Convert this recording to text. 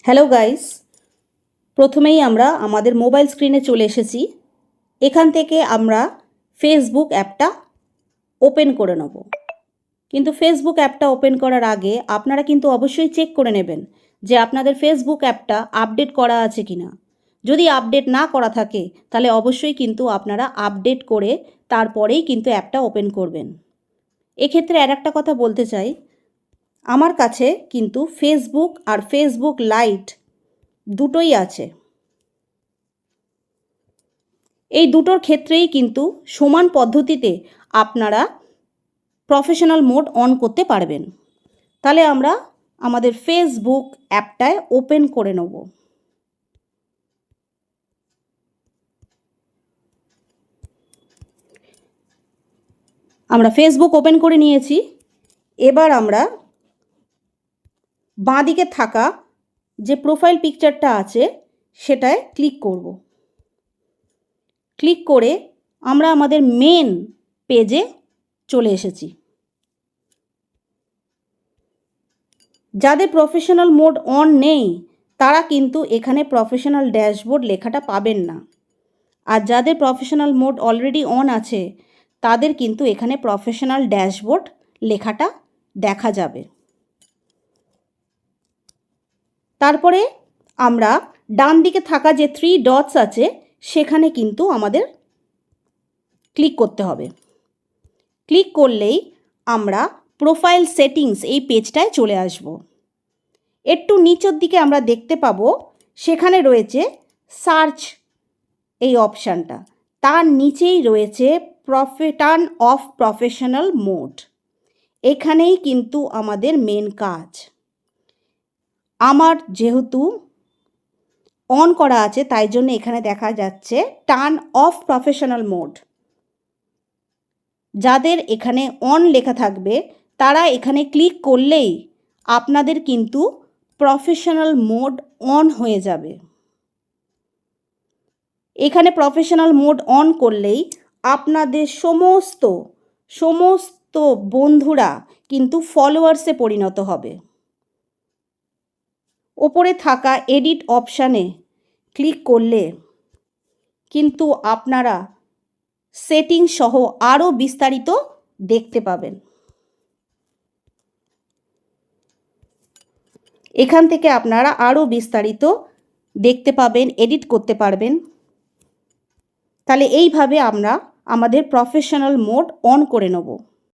Hello guys, প্রথমেই আমরা আমাদের মোবাইল স্ক্রিনে চলে এসেছি। এখান থেকে আমরা ফেসবুক অ্যাপটা ওপেন করে নেব। কিন্তু ফেসবুক অ্যাপটা ওপেন করার আগে আপনারা কিন্তু অবশ্যই চেক করে নেবেন যে আপনাদের ফেসবুক অ্যাপটা আপডেট করা আছে কি না। যদি আপডেট না করা থাকে তাহলে অবশ্যই কিন্তু আপনারা আপডেট করে তারপরেই কিন্তু অ্যাপটা ওপেন করবেন। এক্ষেত্রে আর একটা কথা বলতে চাই, আমার কাছে কিন্তু ফেসবুক আর ফেসবুক লাইট দুটোই আছে। এই দুটোর ক্ষেত্রেই কিন্তু সমান পদ্ধতিতে আপনারা প্রফেশনাল মোড অন করতে পারবেন। তাহলে আমরা আমাদের ফেসবুক অ্যাপটায় ওপেন করে নেব। আমরা ফেসবুক ওপেন করে নিয়েছি। এবার আমরা বাঁদিকে থাকা যে প্রোফাইল পিকচারটা আছে সেটায় ক্লিক করব। ক্লিক করে আমরা আমাদের মেন পেজে চলে এসেছি। যাদের প্রফেশনাল মোড অন নেই তারা কিন্তু এখানে প্রফেশনাল ড্যাশবোর্ড লেখাটা পাবেন না, আর যাদের প্রফেশনাল মোড অলরেডি অন আছে তাদের কিন্তু এখানে প্রফেশনাল ড্যাশবোর্ড লেখাটা দেখা যাবে। তারপরে আমরা ডান দিকে থাকা যে 3 ডটস আছে সেখানে কিন্তু আমাদের ক্লিক করতে হবে। ক্লিক করলেই আমরা প্রোফাইল সেটিংস এই পেজটায় চলে আসব। একটু নিচের দিকে আমরা দেখতে পাবো সেখানে রয়েছে সার্চ এই অপশানটা, তার নিচেই রয়েছে টার্ন অফ প্রফেশনাল মোড। এখানেই কিন্তু আমাদের মেন কাজ। আমার যেহেতু অন করা আছে তাই জন্য এখানে দেখা যাচ্ছে টার্ন অফ প্রফেশনাল মোড। যাদের এখানে অন লেখা থাকবে তারা এখানে ক্লিক করলেই আপনাদের কিন্তু প্রফেশনাল মোড অন হয়ে যাবে। এখানে প্রফেশনাল মোড অন করলেই আপনাদের সমস্ত বন্ধুরা কিন্তু ফলোয়ার্সে পরিণত হবে। ওপরে থাকা এডিট অপশানে ক্লিক করলে কিন্তু আপনারা সেটিং সহ আরও বিস্তারিত দেখতে পাবেন। এখান থেকে আপনারা আরও বিস্তারিত দেখতে পাবেন, এডিট করতে পারবেন। তাহলে এইভাবে আমরা আমাদের প্রফেশনাল মোড অন করে নেব।